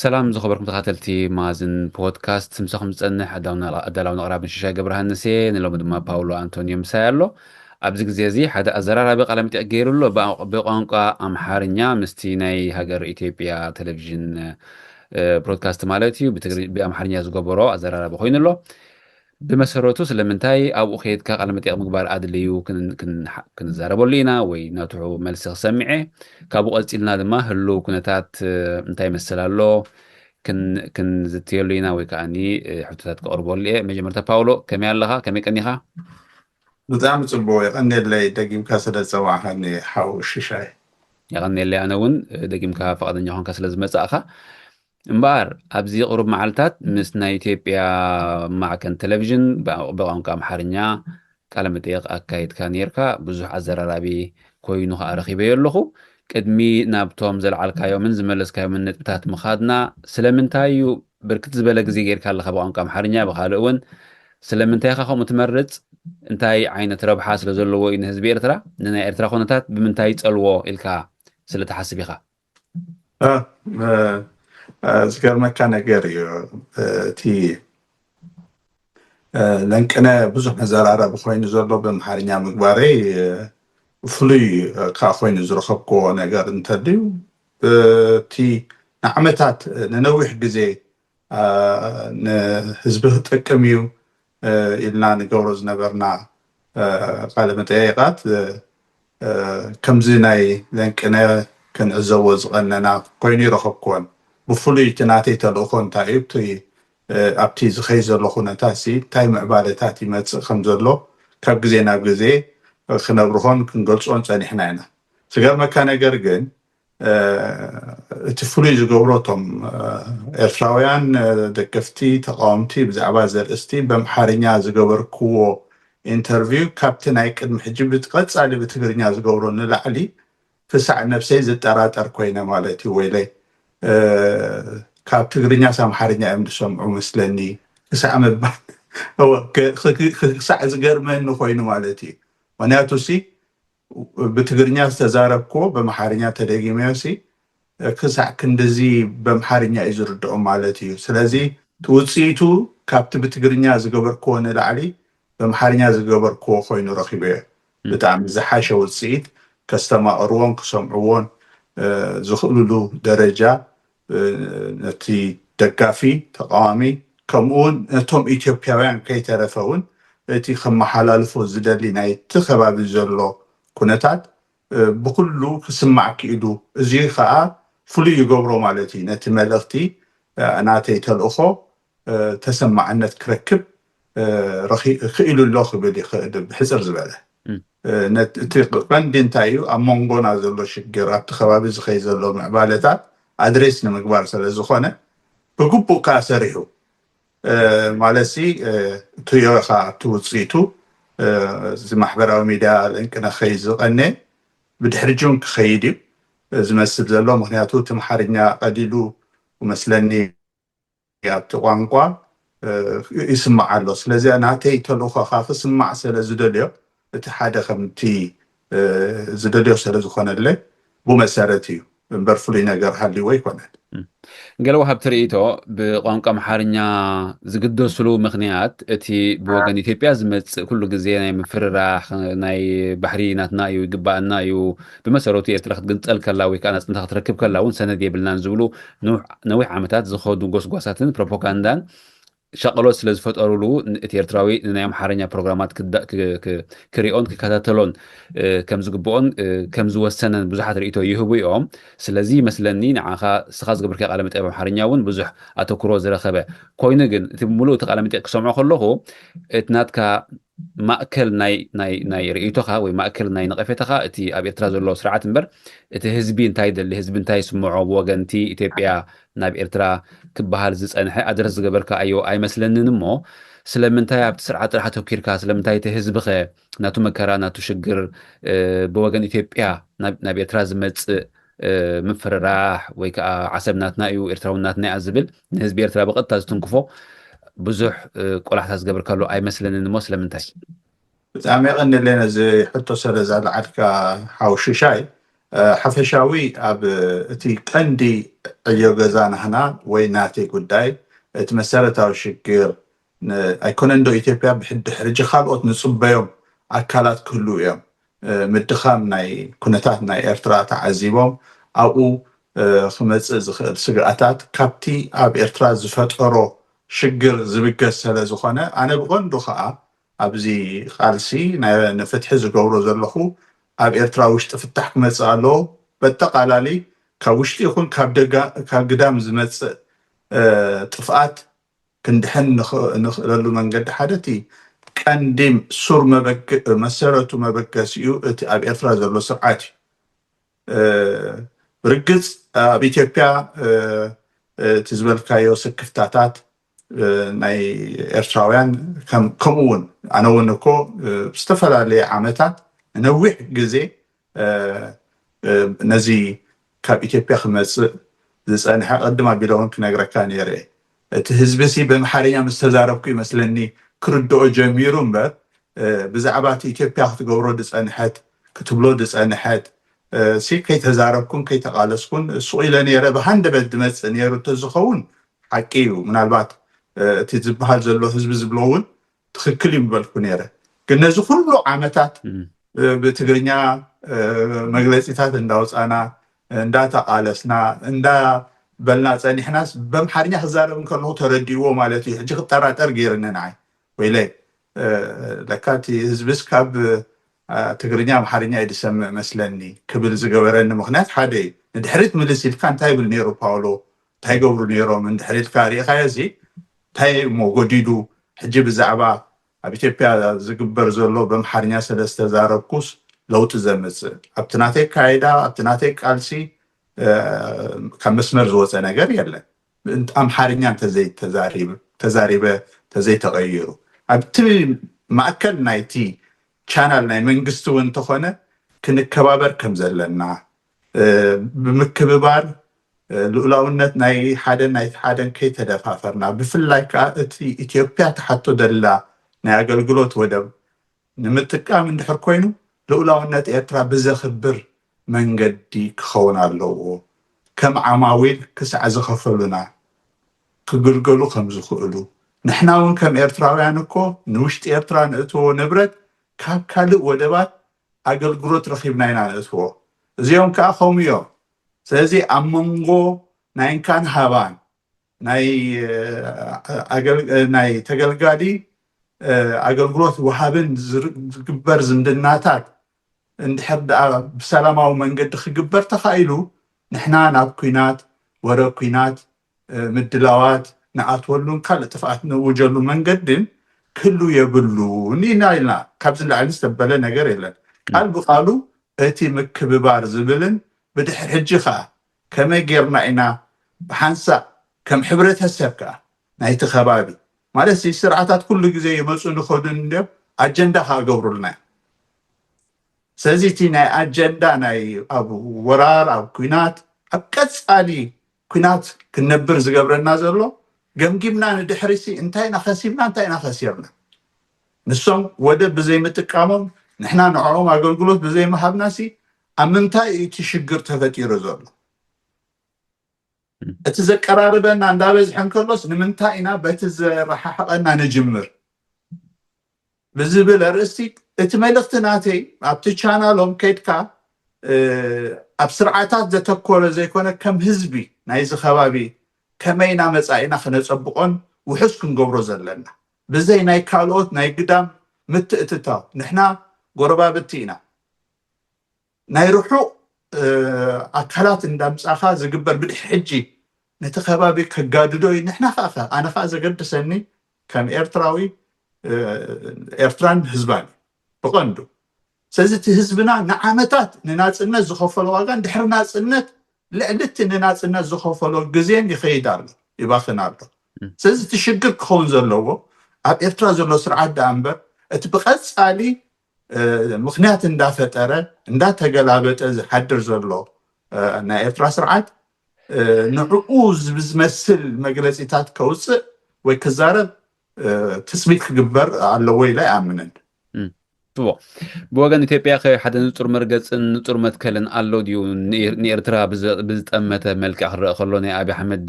ሰላም ዝኸበርኩም ተኸታተልቲ ማዝን ፖድካስት ምስኹም ዝጸንሕ ኣዳላውን ኣቕራብን ሽሻይ ገብረሃንስ እየ ንሎሚ ድማ ፓውሎ ኣንቶኒዮ ምሳይ ኣሎ ኣብዚ ግዜ እዚ ሓደ ኣዘራራቢ ቃለ መጠይቅ ገይሩሎ ብቋንቋ ኣምሓርኛ ምስቲ ናይ ሃገር ኢትዮጵያ ቴሌቭዥን ብሮድካስት ማለት እዩ ብኣምሓርኛ ዝገበሮ ኣዘራራቢ ኮይኑሎ ብመሰረቱ ስለምንታይ ኣብኡ ከይድካ ቃለ መጠይቅ ምግባር ኣድልዩ ክንዛረበሉ ኢና ወይ ናትሑ መልሲ ክሰምዐ ካብኡ ቀፂልና ድማ ህልው ኩነታት እንታይ ይመስል ኣሎ ክንዝትየሉ ኢና ወይ ከዓኒ ሕቶታት ከቕርበሉ እየ መጀመርታ ፓውሎ ከመይ ኣለኻ ከመይ ቀኒኻ ብጣዕሚ ጽቡቕ ይቐኒለይ ደጊምካ ስለ ዝፀዋዕኸኒ ሓው ሽሻይ ይቐኒለይ ኣነ እውን ደጊምካ ፈቓደኛ ኮንካ ስለ ዝመጻእኻ እምበር ኣብዚ ቅሩብ መዓልታት ምስ ናይ ኢትዮጵያ ማዕከን ቴሌቭዥን ብቋንቋ ኣምሓርኛ ቃለ መጠይቕ ኣካይድካ ነርካ ብዙሕ ኣዘራራቢ ኮይኑ ከዓ ረኺበዮ ኣለኹ ቅድሚ ናብቶም ዘለዓልካዮምን ዝመለስካዮምን ነጥብታት ምኻድና ስለምንታይ እዩ ብርክት ዝበለ ግዜ ጌርካ ኣለኻ ብቋንቋ ኣምሓርኛ ብካልእ እውን ስለምንታይ ኢኻ ከምኡ ትመርፅ እንታይ ዓይነት ረብሓ ስለ ዘለዎ እዩ ንህዝቢ ኤርትራ ንናይ ኤርትራ ኩነታት ብምንታይ ፀልዎ ኢልካ ስለተሓስብ ኢኻ ዝገርመካ ነገር እዩ እቲ ለንቅነ ብዙሕ መዘራረቢ ኮይኑ ዘሎ ብኣምሓርኛ ምግባረይ ፍሉይ ካብ ኮይኑ ዝረኸብክዎ ነገር እንተድዩ እቲ ንዓመታት ንነዊሕ ግዜ ንህዝቢ ክጠቅም እዩ ኢልና ንገብሮ ዝነበርና ቃለ መጠይቃት ከምዚ ናይ ለንቅነ ክንዕዘቦ ዝቐነና ኮይኑ ይረኸብክዎን ብፍሉይ እቲ ናተይ ተልእኮ እንታይ እዩ ኣብቲ ዝኸይ ዘሎ ኩነታት እንታይ ምዕባለታት ይመፅእ ከም ዘሎ ካብ ግዜ ናብ ግዜ ክነብርሆን ክንገልፆን ፀኒሕና ኢና ዝገርመካ ነገር ግን እቲ ፍሉይ ዝገብሮ እቶም ኤርትራውያን ደገፍቲ ተቃወምቲ ብዛዕባ ዘርእስቲ በኣምሓርኛ ዝገበርክዎ ኢንተርቪው ካብቲ ናይ ቅድሚ ሕጂ ብቀፃሊ ብትግርኛ ዝገብሮ ንላዕሊ ክሳዕ ነብሰይ ዝጠራጠር ኮይነ ማለት እዩ ወይለይ ካብ ትግርኛ ኣምሓርኛ እዮም ዝሰምዑ መስለኒ ክሳዕ ምባል ክሳዕ ዝገርመኒ ኮይኑ ማለት እዩ ምክንያቱ ብትግርኛ ዝተዛረብክዎ በኣምሓርኛ ተደጊመዮ ክሳዕ ክንደዚ በኣምሓርኛ እዩ ዝርድኦ ማለት እዩ ስለዚ ውፅኢቱ ካብቲ ብትግርኛ ዝገበርክዎ ንላዕሊ በኣምሓርኛ ዝገበርክዎ ኮይኑ ረኺበዮ ብጣዕሚ ዝሓሸ ውፅኢት ከስተማቕርዎን ክሰምዕዎን ዝኽእልሉ ደረጃ ነቲ ደጋፊ ተቃዋሚ ከምኡውን ነቶም ኢትዮጵያውያን ከይተረፈውን እቲ ከመሓላልፎ ዝደሊ ናይቲ ከባቢ ዘሎ ኩነታት ብኩሉ ክስማዕ ክኢሉ እዚ ከዓ ፍሉይ ይገብሮ ማለት እዩ ነቲ መልእኽቲ ናተይ ተልእኮ ተሰማዕነት ክረክብ ክኢሉ ኣሎ ክብል ይኽእል ብሕፅር ዝበለ እቲ ቀንዲ እንታይ እዩ ኣብ መንጎና ዘሎ ሽግር ኣብቲ ከባቢ ዝኸይ ዘሎ ምዕባለታት ኣድሬስ ንምግባር ስለ ዝኾነ ብግቡእ ከዓ ሰሪሑ ማለት ትሪኦ ኢኻ እቲ ውፅኢቱ እዚ ማሕበራዊ ሚድያ ለንቅነ ከይድ ዝቐነ ብድሕሪ ጁን ክኸይድ እዩ ዝመስል ዘሎ ምክንያቱ እቲ ኣምሓርኛ ቀሊሉ መስለኒ ኣብቲ ቋንቋ ይስማዕ ኣሎ ስለዚ ናተይ ተልእኮኻ ክስማዕ ስለ ዝደልዮ እቲ ሓደ ከምቲ ዝደልዮ ስለ ዝኾነለ ብመሰረት እዩ እምበር ፍሉይ ነገር ሃልይዎ ኣይኮነን ገለ ወሃብ ትርኢቶ ብቋንቋ ኣምሓርኛ ዝግደስሉ ምክንያት እቲ ብወገን ኢትዮጵያ ዝመፅእ ኩሉ ግዜ ናይ ምፍርራሕ ናይ ባሕሪ ናትና እዩ ይግባአና እዩ ብመሰረቱ ኤርትራ ክትግንፀል ከላ ወይ ከዓ ናፅነታ ክትረክብ ከላ እውን ሰነድ የብልናን ዝብሉ ነዊሕ ዓመታት ዝኸዱ ጎስጓሳትን ፕሮፓጋንዳን ሸቐሎት ስለ ዝፈጠሩሉ እቲ ኤርትራዊ ናይ ኣምሓርኛ ፕሮግራማት ክሪኦን ክከታተሎን ከም ዝግብኦን ከም ዝወሰነን ብዙሓት ርእቶ ይህቡ እዮም ስለዚ መስለኒ ንዓኻ ስኻ ዝግብርካ ቃለ መጠይቅ ኣምሓርኛ እውን ብዙሕ ኣተኩሮ ዝረኸበ ኮይኑ ግን እቲ ሙሉእ እቲ ቃለ መጠይቅ ክሰምዖ ከለኹ እቲ ናትካ ማእከል ናይ ርእቶኻ ወይ ማእከል ናይ ነቐፌታኻ እቲ ኣብ ኤርትራ ዘሎ ስርዓት እምበር እቲ ህዝቢ እንታይ ደሊ ህዝቢ እንታይ ይስምዖ ብወገንቲ ኢትዮጵያ ናብ ኤርትራ ክበሃል ዝፀንሐ ኣድረስ ዝገበርካ ኣዮ ኣይመስለንን እሞ ስለምንታይ ኣብቲ ስርዓት ጥራሕ ተኪርካ ስለምንታይ እቲ ህዝቢ ኸ ናቱ መከራ ናቱ ሽግር ብወገን ኢትዮጵያ ናብ ኤርትራ ዝመፅእ ምፍርራሕ ወይ ከዓ ዓሰብናትና እዩ ኤርትራውናትና እያ ዝብል ንህዝቢ ኤርትራ ብቐጥታ ዝትንክፎ ብዙሕ ቆላሕታት ዝገበርካሉ ኣይመስለንን እሞ ስለምንታይ ብጣዕሚ የቐኒለና እዚ ሕቶ ስለ ዘለዓልካ ሓውሽሻይ حفشاوي اب اتي قندي عيو غزانا هنا ويناتي قداي اتمسرتاو شكر ايكون اندو ايتيوبيا بحد حرج خالقوت نصبيهم اكالات كله يوم مدخام ناي كونتات ناي ارترا تعذيبهم او خمس سغاتات كابتي اب ارترا زفترو شجر زبكس سلا زخونه انا بغندو خا ابزي قالسي نفتح زغورو زلخو اب ارترا وشت فتح كمصالو بتقالالي كوشتي يكون كقدام زمص طفات كندحن نخللو منقد حدتي كندم سور مبك مسرته مبكسيو اب ارترا زلو سرعاتي برجز بإثيوبيا تزبلكايو سكفتاتات ناي ارتراويان كمون انا ونكو استفلا عامتات نوح جزي نزي كاب إثيوبيا خمس زسانها قدما بيلون كنغركان يري تهزبسي بمحاريا مستزاربكو يمثلني كردو جميرون بر بزعبات إثيوبيا تقورو دسانحات كتبلو دسانحات سي كي تزاربكم كي تقالسكم سؤال نيره بهند بدمت نيرو تزخون حقيو من البات تزبحال زلو حزب زبلون تخكل يمبلكو نيره كنزو كله عامتات بتغرينيا مغلصيتات እንዳውጻና እንዳታቃለስና እንዳ በልና ጸኒሕናስ በመሐርኛ ህዛረብን ከለው ተረዲዎ ማለት እዩ ሕጂ ክጠራጠር ገይርነናይ ወይለ ለካቲ ህዝብስ ካብ ትግርኛ መሐርኛ ይድሰምዕ መስለኒ ክብል ዝገበረኒ ምክንያት ሓደ ንድሕሪት ምልስ ኢልካ እንታይ ብል ነይሩ ፓውሎ እንታይ ገብሩ ነይሮም እንድሕሪት ካሪእኻዮ እዚ እንታይ ሞጎዲዱ ሕጂ ብዛዕባ ኣብ ኢትዮጵያ ዝግበር ዘሎ በመሐርኛ ሰለስተ ዛረብኩስ ለውጥ ዘምጽእ ኣብቲ ናተይ ካይዳ ኣብቲ ናተይ ቃልሲ ካብ መስመር ዝወፀ ነገር የለን ኣምሓርኛ ተዛሪበ ተዘይተቀይሩ ኣብቲ ማእከል ናይቲ ቻናል ናይ መንግስቲ እውን እንተኾነ ክንከባበር ከም ዘለና ብምክብባር ልኡላውነት ናይ ሓደን ከይተደፋፈርና ብፍላይ ከዓ እቲ ኢትዮጵያ ተሓቶ ደላ ናይ ኣገልግሎት ወደብ ንምጥቃም እንድሕር ኮይኑ ልኡላውነት ኤርትራ ብዘኽብር መንገዲ ክኸውን ኣለዎ ከም ዓማዊል ክሳዕ ዝኸፈሉና ክግልገሉ ከም ዝኽእሉ ንሕና እውን ከም ኤርትራውያን እኮ ንውሽጢ ኤርትራ ንእትዎ ንብረት ካብ ካልእ ወደባት ኣገልግሎት ረኺብና ኢና ንእትዎ እዚኦም ከዓ ከምኡ እዮም ስለዚ ኣብ መንጎ ናይንካን ሃባን ናይ ተገልጋሊ ኣገልግሎት ወሃብን ዝግበር ዝምድናታት እንድሕር ደኣ ብሰላማዊ መንገዲ ክግበር ተኻኢሉ ንሕና ናብ ኩናት ወረብ ኩናት ምድላዋት ንኣትወሉን ካልእ ጥፍኣት ንውጀሉ መንገድን ክህሉ የብሉን ኢና ኢልና ካብዚ ላዕሊ ዝተበለ ነገር የለን ቃል ብቃሉ እቲ ምክብባር ዝብልን ብድሕሪ ሕጂ ከዓ ከመይ ጌርና ኢና ብሓንሳእ ከም ሕብረተሰብ ከዓ ናይቲ ከባቢ ማለት ስርዓታት ኩሉ ግዜ ይመፁ ንኸዱን እንድዮም ኣጀንዳ ከዓ ገብሩልና ስለዚ እቲ ናይ ኣጀንዳ ናይ ኣብ ወራር ኣብ ኩናት ኣብ ቀፃሊ ኩናት ክነብር ዝገብረና ዘሎ ገምጊምና ንድሕሪሲ እንታይና ኸሲብና እንታይና ኸሲርና ንሶም ወደብ ብዘይምጥቃሞም ንሕና ንዕኦም ኣገልግሎት ብዘይመሃብናሲ ኣብ ምንታይ እቲ ሽግር ተፈጢሩ ዘሎ እቲ ዘቀራርበና እንዳበዝሐን ከሎስ ንምንታይ ኢና በቲ ዘረሓሕቐና ንጅምር ብዝብል ኣርእስቲ እቲ መልእኽቲ ናተይ ኣብቲ ቻናሎም ከይድካ ኣብ ስርዓታት ዘተኮረ ዘይኮነ ከም ህዝቢ ናይዚ ከባቢ ከመይና መፃኢና ክነፀብቆን ውሑስ ክንገብሮ ዘለና ብዘይ ናይ ካልኦት ናይ ግዳም ምትእትታው ንሕና ጎረባብቲ ኢና ናይ ርሑቕ ኣካላት እንዳምፃኻ ዝግበር ብድሕ ሕጂ ነቲ ከባቢ ከጋድዶ እዩ ንሕና ከዓ ኣነ ከዓ ዘገድሰኒ ከም ኤርትራዊ ኤርትራን ህዝባን ብቐንዱ ስለዚ እቲ ህዝብና ንዓመታት ንናፅነት ዝኸፈሎ ዋጋ እንድሕሪ ናፅነት ልዕሊ እቲ ንናፅነት ዝኸፈሎ ግዜን ይኸይድ ኣሎ ይባኽን ኣሎ ስለዚ እቲ ሽግር ክኸውን ዘለዎ ኣብ ኤርትራ ዘሎ ስርዓት ዳኣ እምበር እቲ ብቐፃሊ ምክንያት እንዳፈጠረ እንዳተገላበጠ ዝሓድር ዘሎ ናይ ኤርትራ ስርዓት ንዕኡ ዝመስል መግለፂታት ከውፅእ ወይ ክዛረብ ትፅቢት ክግበር ኣለዎ ኢለ ይኣምንን ብወገን ኢትዮጵያ ሓደ ንጹር መርገፅን ንጹር መትከልን ኣሎ ድዩ ንኤርትራ ብዝጠመተ መልክዕ ክረአ ከሎ ናይ ኣብይ ኣሕመድ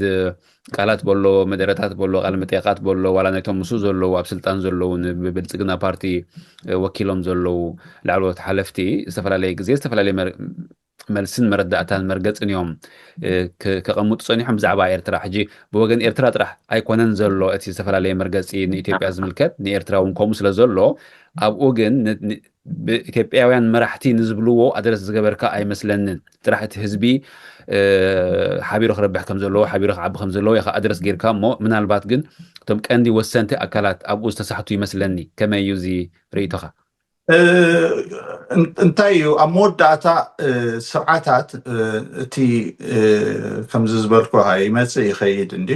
ቃላት በሎ መደረታት በሎ ቃል መጠይቃት በሎ ዋላ ናይቶም ምስ ዘለዉ ኣብ ስልጣን ዘለውን ብብልፅግና ፓርቲ ወኪሎም ዘለዉ ላዕለዎት ሓለፍቲ ዝተፈላለየ ግዜ ዝተፈላለየ መልስን መረዳእታን መርገፅን እዮም ከቐምጡ ፀኒሖም ብዛዕባ ኤርትራ ሕጂ ብወገን ኤርትራ ጥራሕ ኣይኮነን ዘሎ እቲ ዝተፈላለየ መርገፂ ንኢትዮጵያ ዝምልከት ንኤርትራ እውን ከምኡ ስለ ዘሎ ኣብኡ ግን ብኢትዮጵያውያን መራሕቲ ንዝብልዎ ኣድረስ ዝገበርካ ኣይመስለንን ጥራሕ እቲ ህዝቢ ሓቢሩ ክረብሕ ከም ዘለዎ ሓቢሩ ክዓቢ ከም ዘለዎ ኢኻ ኣድረስ ጌርካ እሞ ምናልባት ግን እቶም ቀንዲ ወሰንቲ ኣካላት ኣብኡ ዝተሳሕቱ ይመስለኒ ከመይ እዩ እዚ ርእይቶኻ እንታይ እዩ ኣብ መወዳእታ ስርዓታት እቲ ከምዚ ዝበልኩ ይመፅእ ይኸይድ እንዲ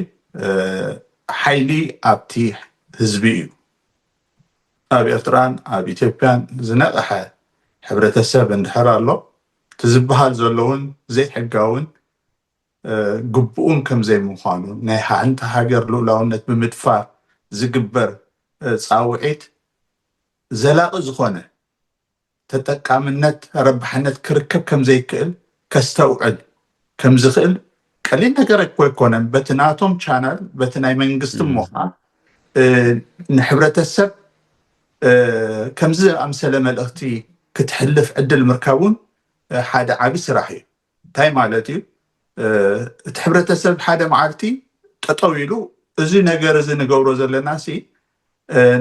ሓይሊ ኣብቲ ህዝቢ እዩ ኣብ ኤርትራን ኣብ ኢትዮጵያን ዝነቕሐ ሕብረተሰብ እንድሕር ኣሎ እቲ ዝበሃል ዘለውን ዘይሕጋውን ግቡኡን ከም ዘይምዃኑ ናይ ሓንቲ ሃገር ልኡላውነት ብምድፋር ዝግበር ፃውዒት ዘላቒ ዝኾነ ተጠቃምነት ረባሕነት ክርከብ ከም ዘይክእል ከስተውዕል ከም ዝኽእል ቀሊል ነገር እኮ ኣይኮነን በቲ ናቶም ቻናል በቲ ናይ መንግስቲ ሞኻ ንሕብረተሰብ ከምዚ ኣምሰለ መልእኽቲ ክትሕልፍ ዕድል ምርካቡን ሓደ ዓቢ ስራሕ እዩ እንታይ ማለት እዩ እቲ ሕብረተሰብ ሓደ መዓልቲ ጠጠው ኢሉ እዚ ነገር እዚ ንገብሮ ዘለና ሲ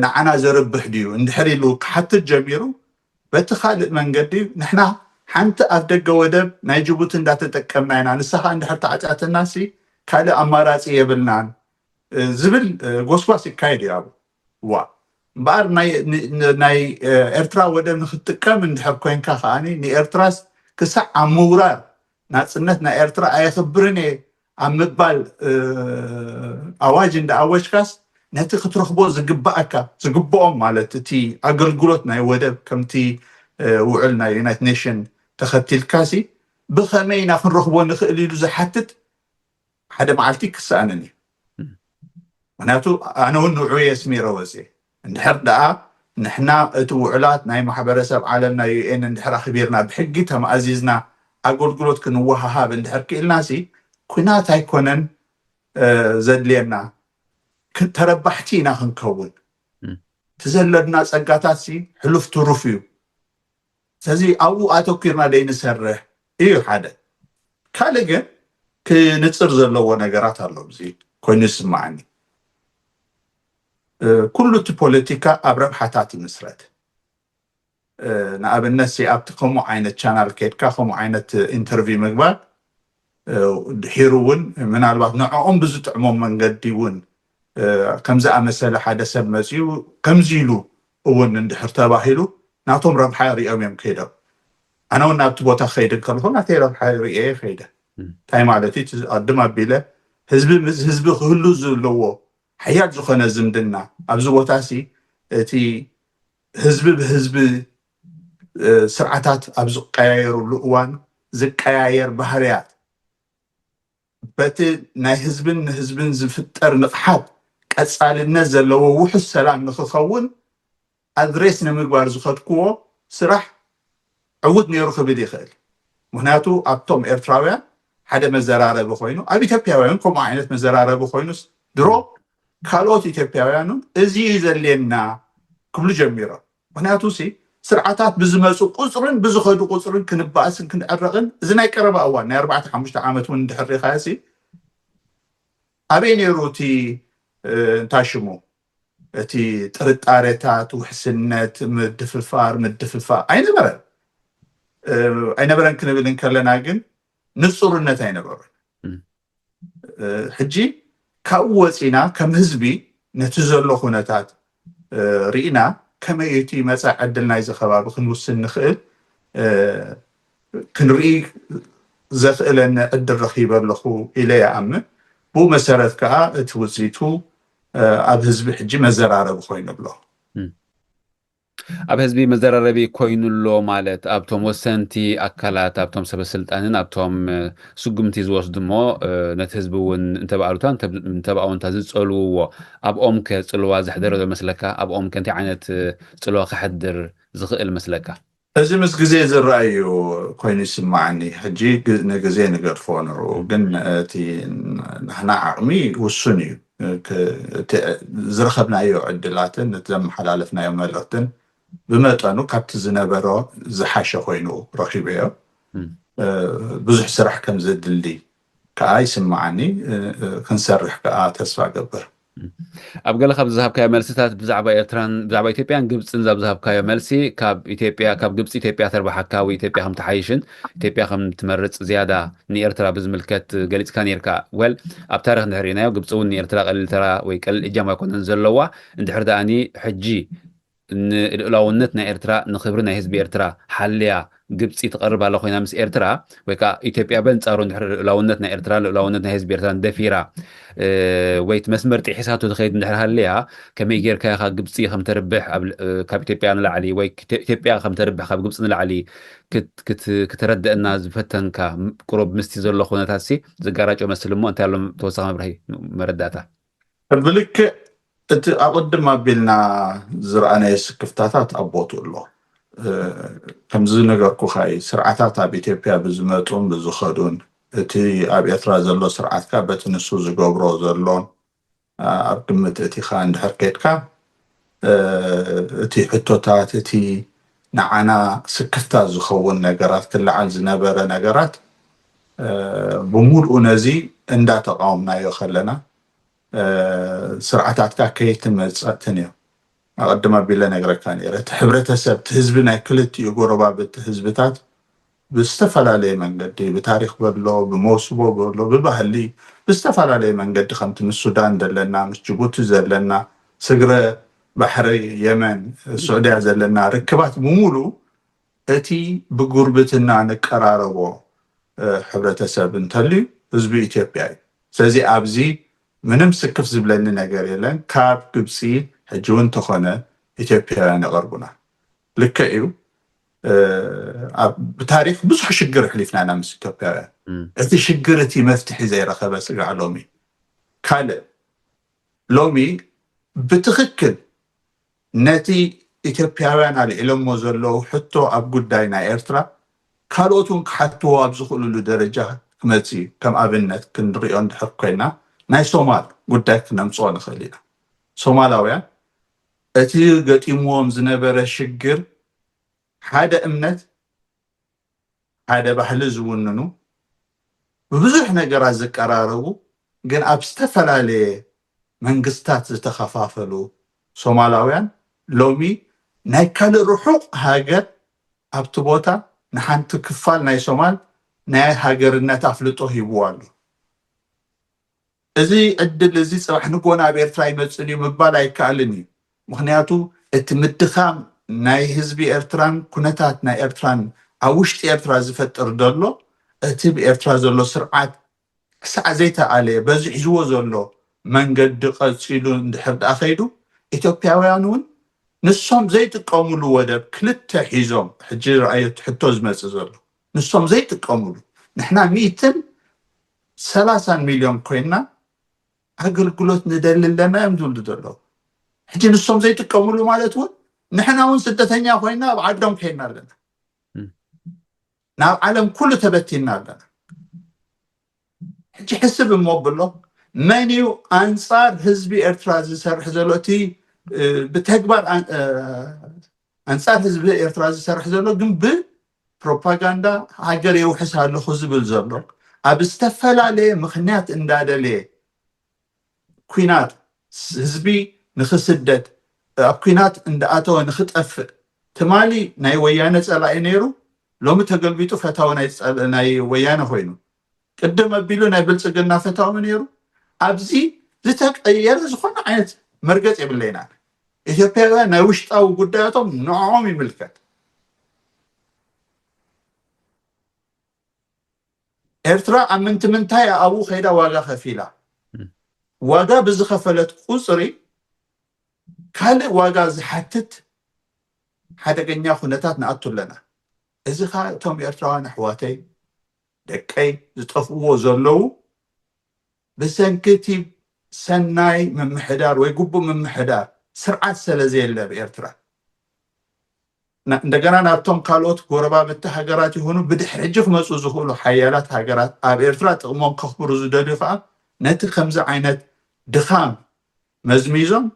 ንዓና ዘርብሕ ድዩ እንድሕር ኢሉ ክሓትት ጀሚሩ በቲ ካልእ መንገዲ ንሕና ሓንቲ ኣብ ደገ ወደብ ናይ ጅቡቲ እንዳተጠቀምና ኢና ንስኻ እንድሕር ተዓጫትና ሲ ካልእ ኣማራፂ የብልናን ዝብል ጎስጓስ ይካየድ እዩ ዋ እምበኣር ናይ ኤርትራ ወደብ ንክትጥቀም እንድሕር ኮንካ ከዓኒ ንኤርትራስ ክሳዕ ኣብ ምውራር ናፅነት ናይ ኤርትራ ኣየኽብርን እየ ኣብ ምባል ኣዋጅ እንዳኣወጅካስ ነቲ ክትረኽቦ ዝግባአካ ዝግብኦም ማለት እቲ ኣገልግሎት ናይ ወደብ ከምቲ ውዕል ናይ ዩናይትድ ኔሽን ተኸቲልካሲ ብኸመይ ኢና ክንረኽቦ ንኽእል ኢሉ ዝሓትት ሓደ መዓልቲ ክስኣንን እዩ ምክንያቱ ኣነ እውን ንውዕየ ስሚረ ወፅየ እንድሕር ደኣ ንሕና እቲ ውዕላት ናይ ማሕበረሰብ ዓለም ናይ ዩኤን እንድሕር ኣኽቢርና ብሕጊ ተማእዚዝና ኣገልግሎት ክንወሃሃብ እንድሕር ክኢልናሲ ኩናት ኣይኮነን ዘድልየና ተረባሕቲ ኢና ክንከውን ትዘለድና ፀጋታት ሲ ሕሉፍ ትሩፍ እዩ ስለዚ ኣብኡ ኣተኪርና ደይንሰርሕ እዩ ሓደ ካልእ ግን ክንፅር ዘለዎ ነገራት ኣሎ ብዚ ኮይኑ ይስማዓኒ ኩሉ እቲ ፖለቲካ ኣብ ረብሓታት ይምስረት ንኣብነት ሲ ኣብቲ ከምኡ ዓይነት ቻናል ከድካ ከምኡ ዓይነት ኢንተርቪው ምግባር ድሒሩ እውን ምናልባት ንዕኦም ብዝጥዕሞም መንገዲ እውን ከምዚ ኣመሰለ ሓደ ሰብ መፅኡ ከምዚ ኢሉ እውን እንድሕር ተባሂሉ ናቶም ረብሓ ሪኦም እዮም ከይዶም ኣነ እውን ናብቲ ቦታ ከይድ ከልኹ ናተይ ረብሓ ርአ ከይደ እንታይ ማለት እዩ ቅድም ኣቢለ ህዝቢ ምስ ህዝቢ ክህሉ ዘለዎ ሓያል ዝኾነ ዝምድና ኣብዚ ቦታ ሲ እቲ ህዝቢ ብህዝቢ ስርዓታት ኣብ ዝቀያየሩሉ እዋን ዝቀያየር ባህርያት በቲ ናይ ህዝብን ንህዝብን ዝፍጠር ንቕሓት ቀፃልነት ዘለዎ ውሑስ ሰላም ንክኸውን ኣድሬስ ንምግባር ዝኸድክዎ ስራሕ ዕውት ነይሩ ክብል ይኽእል ምክንያቱ ኣብቶም ኤርትራውያን ሓደ መዘራረቢ ኮይኑ ኣብ ኢትዮጵያውያን ከምኡ ዓይነት መዘራረቢ ኮይኑስ ድሮ ካልኦት ኢትዮጵያውያኑን እዚ እዩ ዘድልየና ክብሉ ጀሚሮም ምክንያቱ ሲ ስርዓታት ብዝመፁ ቁፅርን ብዝኸዱ ቁፅርን ክንበኣስን ክንዕረቕን እዚ ናይ ቀረባ እዋን ናይ 4-5 ዓመት እውን እንድሕር ሪኢኻሲ ኣበይ ነይሩ እቲ እንታይ ሽሙ እቲ ጥርጣሬታት ውሕስነት ምድፍፋር ኣይነበረን ክንብል እንከለና ግን ንፁርነት ኣይነበረን ሕጂ ካብኡ ወፂና ከም ህዝቢ ነቲ ዘሎ ኩነታት ርኢና ከመይ እቲ መፃኢ ዕድል ናይዚ ከባቢ ክንውስን ንኽእል ክንርኢ ዘኽእለኒ ዕድል ረኺበ ኣለኹ ኢለ ይኣምን ብኡ መሰረት ከዓ እቲ ውፅኢቱ ኣብ ህዝቢ ሕጂ መዘራረቢ ኮይኑ ኣሎ ኣብ ህዝቢ መዘራረቢ ኮይኑሎ ማለት ኣብቶም ወሰንቲ ኣካላት ኣብቶም ሰበስልጣንን ኣብቶም ስጉምቲ ዝወስዱ እሞ ነቲ ህዝቢ እውን እንተበኣሉታ እንተበኣውንታ ዝፀልውዎ ኣብኦም ከ ፅልዋ ዘሕደረ ዶ መስለካ ኣብኦም ከ እንታይ ዓይነት ፅልዋ ክሕድር ዝኽእል መስለካ? እዚ ምስ ግዜ ዝረአዩ ኮይኑ ይስማዓኒ ሕጂ ንግዜ ንገድፎ ንርኡ ግን እቲ ንሕና ዓቕሚ ውሱን እዩ ዝረኸብናዮ ዕድላትን ዘመሓላለፍናዮ መልእኽትን ብመጠኑ ካብቲ ዝነበሮ ዝሓሸ ኮይኑ ረኺበዮ ብዙሕ ስራሕ ከም ዘድሊ ከዓ ይስማዓኒ ክንሰርሕ ከዓ ተስፋ ገብር ኣብ ገለ ካብ ዝሃብካዮ መልስታት ብዛዕባ ኤርትራን ብዛዕባ ኢትዮጵያን ግብፅን ዛብ ዝሃብካዮ መልሲ ካብ ግብፂ ኢትዮጵያ ተርባሓካ ወይ ኢትዮጵያ ከም ተሓይሽን ኢትዮጵያ ከም ትመርፅ ዝያዳ ንኤርትራ ብዝምልከት ገሊፅካ ነርካ ወል ኣብ ታሪክ እንድሕሪናዮ ግብፂ እውን ንኤርትራ ቀሊል ተራ ወይ ቀሊል እጃም ኣይኮነን ዘለዋ እንድሕር ደኣኒ ሕጂ ንልኡላውነት ናይ ኤርትራ ንክብሪ ናይ ህዝቢ ኤርትራ ሓልያ ግብፂ ትቐርብ ኣላ ኮይና ምስ ኤርትራ ወይ ከዓ ኢትዮጵያ በንፃሩ እንድሕር ልኡላውነት ናይ ኤርትራ ልኡላውነት ናይ ህዝቢ ኤርትራ ደፊራ ወይ መስመር ጢሒሳቱ ትኸይድ እንድሕር ሃልያ ከመይ ጌርካ ኢኻ ግብፂ ከም ተርብሕ ካብ ኢትዮጵያ ንላዕሊ ወይ ኢትዮጵያ ከም ተርብሕ ካብ ግብፂ ንላዕሊ ክትረድአና ዝፈተንካ ቁሩብ ምስቲ ዘሎ ኩነታት ዝጋራጮ መስል እሞ እንታይ ኣሎም ተወሳኺ መብርሂ መረዳእታ ብልክዕ እቲ ኣቕድም ኣቢልና ዝረኣናዮ ስክፍታታት ኣቦቱ ኣሎ ከምዚ ነገርኩ ኸይ ስርዓታት ኣብ ኢትዮጵያ ብዝመጡን ብዝኸዱን እቲ ኣብ ኤርትራ ዘሎ ስርዓትካ በቲ ንሱ ዝገብሮ ዘሎን ኣብ ግምት እቲኻ እንድሕር ከድካ እቲ ሕቶታት እቲ ንዓና ስክፍታት ዝኸውን ነገራት ክለዓል ዝነበረ ነገራት ብሙሉእ ነዚ እንዳተቃወምናዮ ከለና ስርዓታትካ ከይትመፀእትን እዮም ኣቐድም ኣቢለ ነግረካ ነይረ እቲ ሕብረተሰብ እቲ ህዝቢ ናይ ክልቲኡ ጎረባብቲ ህዝብታት ብዝተፈላለየ መንገዲ ብታሪክ በሎ ብመውስቦ በሎ ብባህሊ ብዝተፈላለየ መንገዲ ከምቲ ምስ ሱዳን ዘለና ምስ ጅቡቲ ዘለና ስግረ ባሕሪ የመን ሱዑድያ ዘለና ርክባት ብሙሉእ እቲ ብጉርብትና ንቀራረቦ ሕብረተሰብ እንተልዩ ህዝቢ ኢትዮጵያ እዩ ስለዚ ኣብዚ ምንም ስክፍ ዝብለኒ ነገር የለን ካብ ግብፂ ሕጂ እውን ተኾነ ኢትዮጵያውያን ይቐርቡና ልክዕ እዩ ብታሪክ ብዙሕ ሽግር ሕሊፍናና ምስ ኢትዮጵያውያን እቲ ሽግር እቲ መፍትሒ ዘይረኸበ ስጋዕ ሎሚ ካልእ ሎሚ ብትኽክል ነቲ ኢትዮጵያውያን ኣልዒሎሞ ዘለዉ ሕቶ ኣብ ጉዳይ ናይ ኤርትራ ካልኦት እውን ክሓትዎ ኣብ ዝኽእልሉ ደረጃ ክመፅ እዩ ከም ኣብነት ክንሪኦ እንድሕር ኮይና ናይ ሶማል ጉዳይ ክነምፅኦ ንኽእል ኢና ሶማላውያን እቲ ገጢምዎም ዝነበረ ሽግር ሓደ እምነት ሓደ ባህሊ ዝውንኑ ብብዙሕ ነገራት ዝቀራረቡ ግን ኣብ ዝተፈላለየ መንግስታት ዝተኸፋፈሉ ሶማላውያን ሎሚ ናይ ካልእ ርሑቕ ሃገር ኣብቲ ቦታ ንሓንቲ ክፋል ናይ ሶማል ናይ ሃገርነት ኣፍልጦ ሂብዎ ኣሎ እዚ ዕድል እዚ ፅባሕ ንጎና ኣብ ኤርትራ ይመፅን እዩ ምባል ኣይከኣልን እዩ ምክንያቱ እቲ ምድኻም ናይ ህዝቢ ኤርትራን ኩነታት ናይ ኤርትራን ኣብ ውሽጢ ኤርትራ ዝፈጥር ዘሎ እቲ ብኤርትራ ዘሎ ስርዓት ክሳዕ ዘይተኣለየ በዚ ሒዝዎ ዘሎ መንገዲ ቀፂሉ እንድሕር ደኣ ኸይዱ ኢትዮጵያውያን እውን ንሶም ዘይጥቀሙሉ ወደብ ክልተ ሒዞም ሕጂ ረኣዮ ሕቶ ዝመፅእ ዘሎ ንሶም ዘይጥቀሙሉ ንሕና 130 ሚልዮን ኮይና ኣገልግሎት ንደሊ ኣለና እዮም ዝብሉ ዘለዉ ሕጂ ንሶም ዘይጥቀሙሉ ማለት እውን ንሕና እውን ስደተኛ ኮይና ኣብ ዓዶም ከይድና ኣለና ናብ ዓለም ኩሉ ተበቲና ኣለና ሕጂ ሕስብ እሞ ብሎ መን እዩ ኣንፃር ህዝቢ ኤርትራ ዝሰርሕ ዘሎ እቲ ብተግባር ኣንፃር ህዝቢ ኤርትራ ዝሰርሕ ዘሎ ግን ብፕሮፓጋንዳ ሃገር የውሕስ ኣለኹ ዝብል ዘሎ ኣብ ዝተፈላለየ ምክንያት እንዳደለየ ኩናት ህዝቢ ንክስደድ ኣብ ኩናት እንዳኣተወ ንክጠፍእ ትማሊ ናይ ወያነ ፀላኢ ነይሩ ሎሚ ተገልቢጡ ፈታዊ ናይ ወያነ ኮይኑ ቅድም ኣቢሉ ናይ ብልፅግና ፈታዊ ነይሩ ኣብዚ ዝተቀየረ ዝኾነ ዓይነት መርገፅ የብለና ኢትዮጵያውያን ናይ ውሽጣዊ ጉዳያቶም ንዖም ይምልከት ኤርትራ ኣብ ምንታይ ኣብኡ ኸይዳ ዋጋ ከፊላ ዋጋ ብዝኸፈለት ቁፅሪ ካልእ ዋጋ ዝሓትት ሓደገኛ ኩነታት ንኣቱ ኣለና እዚ ኸ እቶም ኤርትራውያን ኣሕዋተይ ደቀይ ዝጠፍእዎ ዘለዉ ብሰንኪቲ ሰናይ ምምሕዳር ወይ ግቡእ ምምሕዳር ስርዓት ስለዘየለ ብኤርትራ እንደገና ናብቶም ካልኦት ጎረባብቲ ሃገራት ይሆኑ ብድሕሪ ሕጂ ክመፁ ዝኽእሉ ሓያላት ሃገራት ኣብ ኤርትራ ጥቕሞም ከኽብሩ ዝደልዩ ከዓ ነቲ ከምዚ ዓይነት ድኻም መዝሚዞም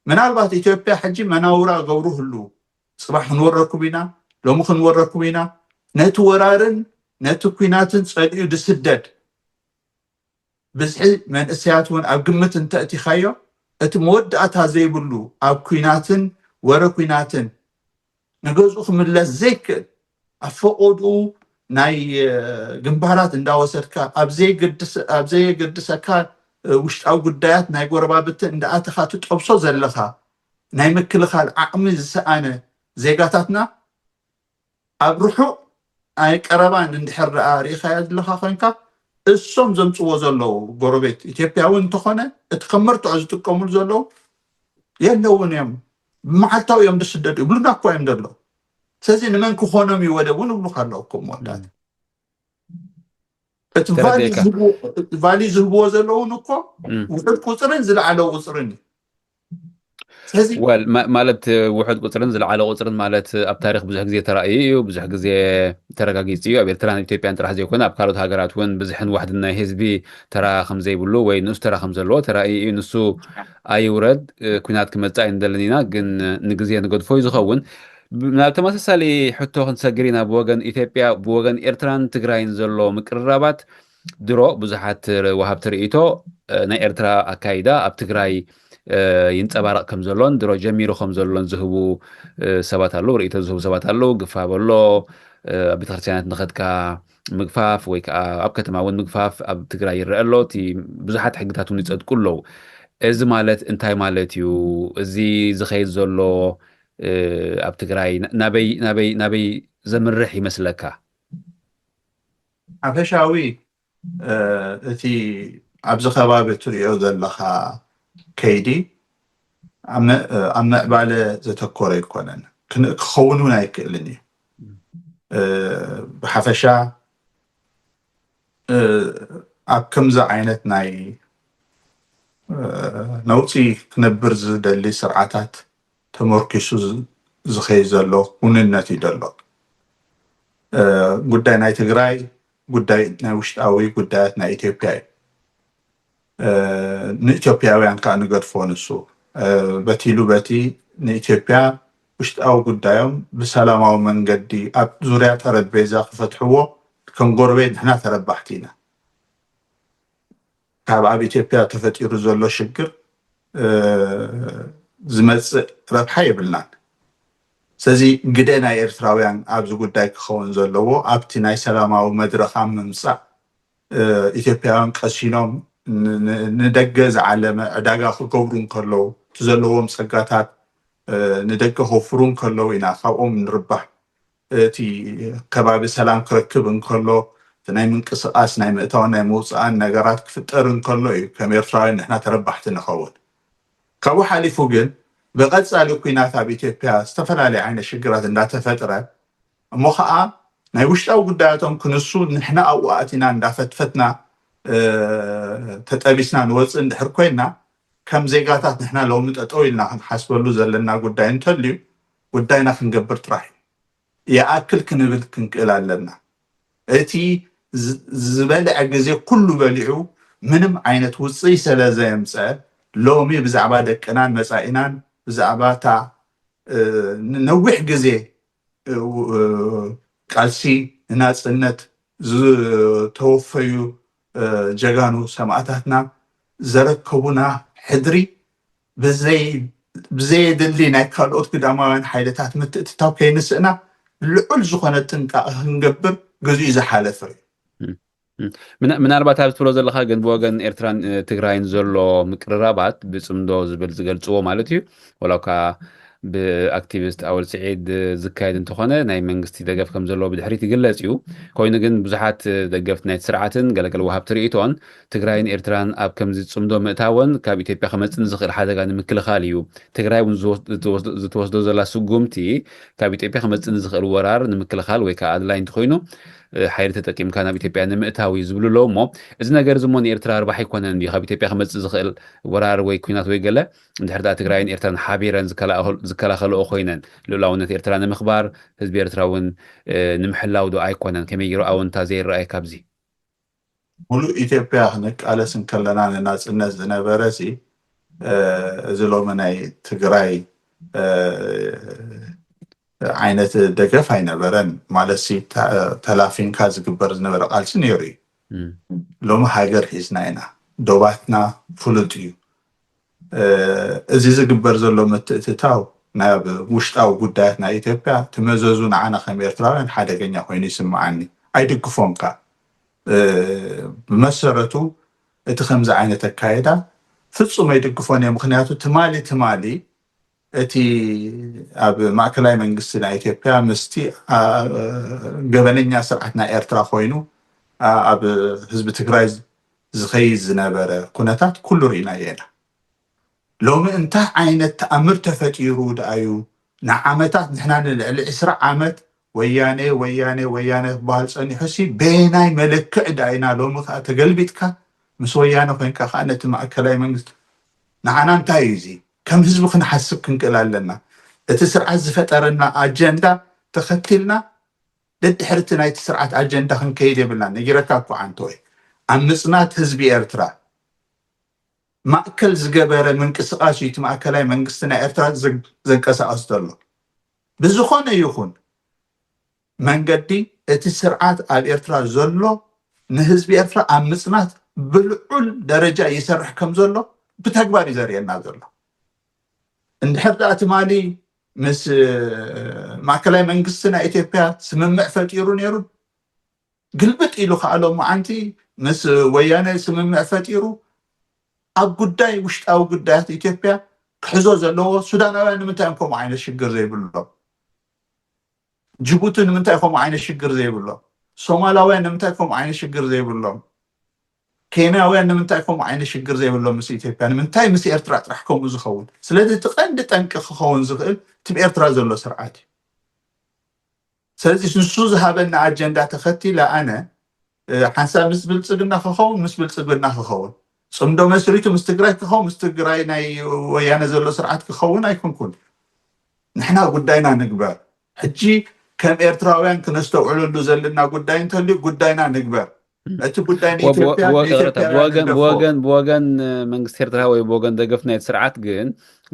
ምናልባት ኢትዮጵያ ሕጂ መናውራ ገብሩ ህሉ ፅባሕ ክንወረኩም ኢና ሎሚ ክንወረኩም ኢና ነቲ ወራርን ነቲ ኩናትን ፀሊኡ ድስደድ ብዝሒ መንእሰያት እውን ኣብ ግምት እንተእቲኻዮ እቲ መወዳእታ ዘይብሉ ኣብ ኩናትን ወረ ኩናትን ንገዝኡ ክምለስ ዘይክእል ኣብ ፈቆድኡ ናይ ግንባራት እንዳወሰድካ ኣብ ዘይገድሰካ ውሽጣዊ ጉዳያት ናይ ጎረባብቲ እንዳኣተኻ ትጠብሶ ዘለኻ ናይ ምክልኻል ዓቕሚ ዝሰኣነ ዜጋታትና ኣብ ርሑቕ ናይ ቀረባን እንድሕር ርኣ ርኢኻያ ዘለኻ ኮይንካ እሶም ዘምፅዎ ዘለዉ ጎረቤት ኢትዮጵያ እውን እንተኾነ እቲ ከም መርትዖ ዝጥቀሙሉ ዘለዉ የለውን እዮም ብመዓልታዊ እዮም ዝስደዱ ይብሉና እኳ እዮም ዘሎ ስለዚ ንመን ክኾኖም ይወደ እውን እብሉካ ኣለውኩም መወዳእታ እቲ ቫልዩ ዝህብዎ ዘለውን እኮ ውሕድ ቁፅርን ዝለዓለ ቁፅርን እዩ ማለት ውሕድ ቁፅርን ዝለዓለ ቁፅርን ማለት ኣብ ታሪክ ብዙሕ ግዜ ተራእዩ እዩ ብዙሕ ግዜ ተረጋጊፅ እዩ ኣብ ኤርትራን ኢትዮጵያን ጥራሕ ዘይኮነ ኣብ ካልኦት ሃገራት እውን ብዙሕን ዋሕድን ናይ ህዝቢ ተራ ከም ዘይብሉ ወይ ንሱ ተራ ከም ዘለዎ ተራእዩ እዩ ንሱ ኣይውረድ ኩናት ክመፃእ ይንደልን ኢና ግን ንግዜ ንገድፎ እዩ ዝኸውን ናብ ተመሳሳሊ ሕቶ ክንሰግር ኢና ብወገን ኢትዮጵያ ብወገን ኤርትራን ትግራይን ዘሎ ምቅርራባት ድሮ ብዙሓት ወሃብቲ ርእይቶ ናይ ኤርትራ ኣካይዳ ኣብ ትግራይ ይንፀባረቕ ከም ዘሎን ድሮ ጀሚሩ ከም ዘሎን ዝህቡ ሰባት ኣለዉ ርእይቶ ዝህቡ ሰባት ኣለዉ ግፋብ ኣሎ ኣብ ቤተክርስትያናት ንኸድካ ምግፋፍ ወይ ከዓ ኣብ ከተማ እውን ምግፋፍ ኣብ ትግራይ ይረአ ኣሎ እቲ ብዙሓት ሕግታት እውን ይፀድቁ ኣለዉ እዚ ማለት እንታይ ማለት እዩ እዚ ዝኸይድ ዘሎ ኣብ ትግራይ ናበይ ዘምርሕ ይመስለካ ሓፈሻዊ እቲ ኣብዚ ከባቢ እትሪኦ ዘለካ ከይዲ ኣብ ምዕባለ ዘተኮረ ይኮነን ክኸውን እውን ኣይክእልን እዩ ብሓፈሻ ኣብ ከምዚ ዓይነት ናይ ነውፂ ክነብር ዝደሊ ስርዓታት ተመርኪሱ ዝኸይድ ዘሎ ውንነት እዩ ዘሎ ጉዳይ ናይ ትግራይ ጉዳይ ናይ ውሽጣዊ ጉዳያት ናይ ኢትዮጵያ እዩ ንኢትዮጵያውያን ከዓ ንገድፎ ንሱ በቲሉ በቲ ንኢትዮጵያ ውሽጣዊ ጉዳዮም ብሰላማዊ መንገዲ ኣብ ዙርያ ጠረጴዛ ክፈትሕዎ ከም ጎረቤት ንሕና ተረባሕቲ ኢና ካብ ኣብ ኢትዮጵያ ተፈጢሩ ዘሎ ሽግር ዝመፅእ ረብሓ የብልናን ስለዚ ግደ ናይ ኤርትራውያን ኣብዚ ጉዳይ ክኸውን ዘለዎ ኣብቲ ናይ ሰላማዊ መድረኽ ኣብ ምምፃእ ኢትዮጵያውያን ቀሲኖም ንደገ ዝዓለመ ዕዳጋ ክገብሩ እንከለዉ እቲ ዘለዎም ፀጋታት ንደገ ከፍሩ እንከለዉ ኢና ካብኦም ንርባሕ እቲ ከባቢ ሰላም ክረክብ እንከሎ እቲ ናይ ምንቅስቃስ ናይ ምእታውን ናይ መውፃእን ነገራት ክፍጠር እንከሎ እዩ ከም ኤርትራውያን ንሕና ተረባሕቲ ንኸውን ካብኡ ሓሊፉ ግን ብቐፃሊ ኩናት ኣብ ኢትዮጵያ ዝተፈላለየ ዓይነት ሽግራት እንዳተፈጥረ እሞ ከዓ ናይ ውሽጣዊ ጉዳያቶም ክንሱ ንሕና ኣብኡ ኣቲና እንዳፈትፈትና ተጠቢስና ንወፅእ እንድሕር ኮይና ከም ዜጋታት ንሕና ሎሚ ጠጠው ኢልና ክንሓስበሉ ዘለና ጉዳይ እንተልዩ ጉዳይና ክንገብር ጥራሕ እዩ ይኣክል ክንብል ክንክእል ኣለና እቲ ዝበልዐ ግዜ ኩሉ በሊዑ ምንም ዓይነት ውፅኢ ስለ ዘየምፀአ ሎሚ ብዛዕባ ደቅናን መፃኢናን ብዛዕባ እታ ነዊሕ ግዜ ቃልሲ ንናፅነት ዝተወፈዩ ጀጋኑ ሰማዕታትና ዘረከቡና ሕድሪ ብዘየድሊ ናይ ካልኦት ግዳማውያን ሓይልታት ምትእትታው ከይንስእና ልዑል ዝኾነ ጥንቃቐ ክንገብር ግዜኡ ዝሓለፈ እዩ ምናልባት ኣብ ትብሎ ዘለካ ግን ብወገን ኤርትራን ትግራይን ዘሎ ምቅርራባት ብፅምዶ ዝብል ዝገልፅዎ ማለት እዩ ወላውካ ብኣክቲቪስት ኣወል ስዒድ ዝካየድ እንተኾነ ናይ መንግስቲ ደገፍ ከም ዘለዎ ብድሕሪት ይግለፅ እዩ ኮይኑ ግን ብዙሓት ደገፍቲ ናይቲ ስርዓትን ገለገለ ወሃብቲ ርእይቶን ትግራይን ኤርትራን ኣብ ከምዚ ፅምዶ ምእታወን ካብ ኢትዮጵያ ከመፅን ዝኽእል ሓደጋ ንምክልኻል እዩ ትግራይ እውን ዝተወስዶ ዘላ ስጉምቲ ካብ ኢትዮጵያ ከመፅን ዝኽእል ወራር ንምክልኻል ወይ ከዓ ኣድላይ እንተኮይኑ ሓይሊ ተጠቂምካ ናብ ኢትዮጵያ ንምእታዊ ዝብሉ ኣለዎ እሞ እዚ ነገር እዚ እሞ ንኤርትራ ርባሕ ኣይኮነን እንዲ ካብ ኢትዮጵያ ክመፅእ ዝኽእል ወራር ወይ ኩናት ወይ ገለ እንድሕር ዳ ትግራይን ኤርትራን ሓቢረን ዝከላኸልኦ ኮይነን ልኡላውነት ኤርትራ ንምኽባር ህዝቢ ኤርትራ እውን ንምሕላው ዶ ኣይኮነን ከመይ ገይሩ ኣወንታ ዘይረኣይ ካብዚ ሙሉእ ኢትዮጵያ ክንቃለስን ከለና ንናፅነት ዝነበረ እዚ ሎሚ ናይ ትግራይ ዓይነት ደገፍ ኣይነበረን ማለት ተላፊንካ ዝግበር ዝነበረ ቃልሲ ነይሩ እዩ ሎሚ ሃገር ሒዝና ኢና ዶባትና ፍሉጥ እዩ እዚ ዝግበር ዘሎ ምትእትታው ናብ ውሽጣዊ ጉዳያት ናይ ኢትዮጵያ ትመዘዙ ንዓና ከም ኤርትራውያን ሓደገኛ ኮይኑ ይስምዓኒ ኣይድግፎምካ ብመሰረቱ እቲ ከምዚ ዓይነት ኣካይዳ ፍጹም ኣይድግፎን እየ ምክንያቱ ትማሊ እቲ ኣብ ማእከላይ መንግስቲ ናይ ኢትዮጵያ ምስቲ ገበነኛ ስርዓት ናይ ኤርትራ ኮይኑ ኣብ ህዝቢ ትግራይ ዝኸይድ ዝነበረ ኩነታት ኩሉ ርኢና ኢና ሎሚ እንታይ ዓይነት ተኣምር ተፈጢሩ ደኣዩ ንዓመታት ንሕና ንልዕሊ 20 ዓመት ወያኔ ክበሃል ፀኒሑሲ በናይ መለክዕ ዳኢና ሎሚ ከዓ ተገልቢጥካ ምስ ወያነ ኮንካ ከዓ ነቲ ማእከላይ መንግስቲ ንዓና እንታይ እዩ እዚ ከም ህዝቢ ክንሓስብ ክንክእል ኣለና እቲ ስርዓት ዝፈጠረና ኣጀንዳ ተኸቲልና ደድሕርቲ ናይቲ ስርዓት ኣጀንዳ ክንከይድ የብልና ነጊረካ እኳ ዓንተ ወይ ኣብ ምፅናት ህዝቢ ኤርትራ ማእከል ዝገበረ ምንቅስቃስ እዩ እቲ ማእከላይ መንግስቲ ናይ ኤርትራ ዘንቀሳቀስ ዘሎ ብዝኾነ ይኹን መንገዲ እቲ ስርዓት ኣብ ኤርትራ ዘሎ ንህዝቢ ኤርትራ ኣብ ምፅናት ብልዑል ደረጃ ይሰርሕ ከም ዘሎ ብተግባር እዩ ዘርእየና ዘሎ እንድሕር ዳ ትማሊ ምስ ማእከላይ መንግስቲ ናይ ኢትዮጵያ ስምምዕ ፈጢሩ ነይሩ ግልብጥ ኢሉ ከዓ ሎሚ ዓንቲ ምስ ወያነ ስምምዕ ፈጢሩ ኣብ ጉዳይ ውሽጣዊ ጉዳያት ኢትዮጵያ ክሕዞ ዘለዎ ሱዳናውያን ንምንታይ ከምኡ ዓይነት ሽግር ዘይብሎም ጅቡቲ ንምንታይ ከምኡ ዓይነት ሽግር ዘይብሎም ሶማላውያን ንምንታይ ከምኡ ዓይነት ሽግር ዘይብሎም ኬንያውያን ንምንታይ ከምኡ ዓይነት ሽግር ዘይብሎም ምስ ኢትዮጵያ ንምንታይ ምስ ኤርትራ ጥራሕ ከምኡ ዝኸውን ስለዚ እቲ ቀንዲ ጠንቂ ክኸውን ዝኽእል እቲ ኤርትራ ዘሎ ስርዓት እዩ ስለዚ ንሱ ዝሃበና ኣጀንዳ ተኸቲለ ኣነ ሓንሳብ ምስ ብልፅግና ክኸውን ምስ ብልፅግና ክኸውን ፅምዶ መስሪቱ ምስ ትግራይ ክኸውን ምስ ትግራይ ናይ ወያነ ዘሎ ስርዓት ክኸውን ኣይኮንኩን ንሕና ጉዳይና ንግበር ሕጂ ከም ኤርትራውያን ክነስተውዕለሉ ዘለና ጉዳይ እንተልዩ ጉዳይና ንግበር እቲ ጉዳይ ንኢትዮጵያ ብወገን መንግስቲ ኤርትራ ወይ ብወገን ደገፍ ናይቲ ስርዓት ግን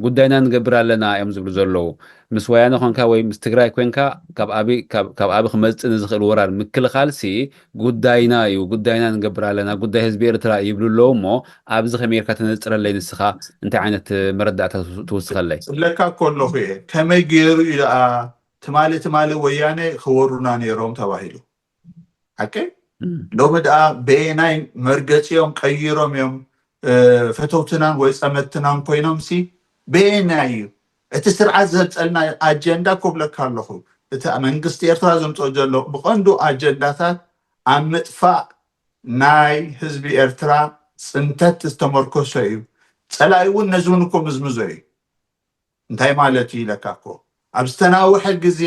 ጉዳይና ንገብር ኣለና እዮም ዝብሉ ዘለዉ ምስ ወያነ ኮንካ ወይ ምስ ትግራይ ኮንካ ካብ ኣቢ ክመፅእ ንዝኽእል ወራር ምክልኻልሲ ጉዳይና እዩ ጉዳይና ንገብር ኣለና ጉዳይ ህዝቢ ኤርትራ ይብሉ ኣለዉ እሞ ኣብዚ ከመይ ጌርካ ተነፅረለይ ንስኻ እንታይ ዓይነት መረዳእታ ትውስኸለይ ፅለካ ከለኹ እየ ከመይ ገይሩ እዩ ደኣ ትማሊ ወያነ ክወሩና ነይሮም ተባሂሉ ሓቂ ሎሚ ደኣ ብናይ መርገፂኦም ቀይሮም እዮም ፈተውትናን ወይ ፀመትናን ኮይኖም ብናይ እዩ እቲ ስርዓት ዘብፀልና ኣጀንዳ ክብለካ ኣለኹ እቲ መንግስቲ ኤርትራ ዘምፅኦ ዘሎ ብቐንዱ ኣጀንዳታት ኣብ ምጥፋእ ናይ ህዝቢ ኤርትራ ፅንተት ዝተመርኮሶ እዩ ፀላኢ እውን ነዚ እውን እኮ ምዝምዞ እዩ እንታይ ማለት እዩ ኢለካ እኮ ኣብ ዝተናውሐ ግዜ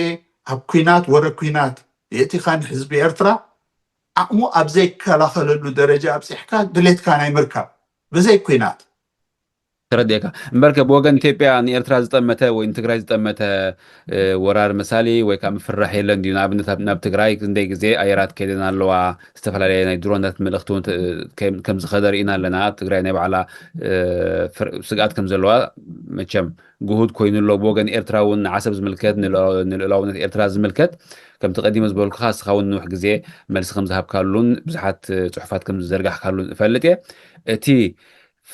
ኣብ ኩናት ወረ ኩናት የእቲኻ ንህዝቢ ኤርትራ ዓቕሙ ኣብ ዘይከላኸለሉ ደረጃ ኣብፂሕካ ድሌትካ ናይ ምርካብ ብዘይ ኩናት ተረዲእካ እምበርከ ብወገን ኢትዮጵያ ንኤርትራ ዝጠመተ ወይ ንትግራይ ዝጠመተ ወራር መሳሊ ወይ ከዓ ምፍራሕ የለን ድዩ ንኣብነት ናብ ትግራይ ክንደይ ግዜ ኣየራት ከይደን ኣለዋ ዝተፈላለየ ናይ ድሮናት መልእኽቲ ከም ዝኸደ ርኢና ኣለና ትግራይ ናይ ባዕላ ስግኣት ከም ዘለዋ መቸም ጉሁድ ኮይኑ ኣሎ ብወገን ኤርትራ እውን ንዓሰብ ዝምልከት ንልኡላውነት ኤርትራ ዝምልከት ከምቲ ቀዲመ ዝበልኩኻ ንስኻ እውን ንውሕ ግዜ መልሲ ከም ዝሃብካሉን ብዙሓት ፅሑፋት ከም ዝዘርጋሕካሉን እፈልጥ እየ እቲ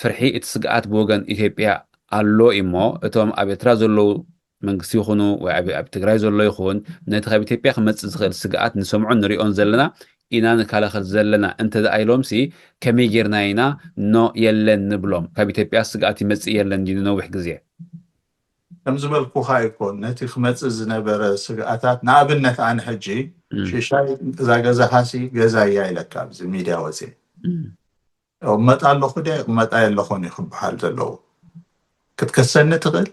ፍርሒ እቲ ስግኣት ብወገን ኢትዮጵያ ኣሎ እሞ እቶም ኣብ ኤርትራ ዘለዉ መንግስቲ ይኹኑ ወይ ኣብ ትግራይ ዘሎ ይኹን ነቲ ካብ ኢትዮጵያ ክመፅእ ዝኽእል ስግኣት ንሰምዖን ንሪኦን ዘለና ኢና ንከላኸል ዘለና እንተዘኣኢሎምሲ ከመይ ጌርና ኢና ኖ የለን ንብሎም ካብ ኢትዮጵያ ስግኣት ይመፅእ የለን ድዩ ንነዊሕ ግዜ ከም ዝበልኩኻ ይኮን ነቲ ክመፅእ ዝነበረ ስግኣታት ንኣብነት ኣነ ሕጂ ሽሻይ እዛ ገዛኻሲ ገዛ እያ ኢለካ ኣብዚ ሚድያ ወፅእ መጣ ኣለኹ ደ መጣ የለኹን እዩ ክበሃል ዘለዉ ክትከሰኒ ትኽእል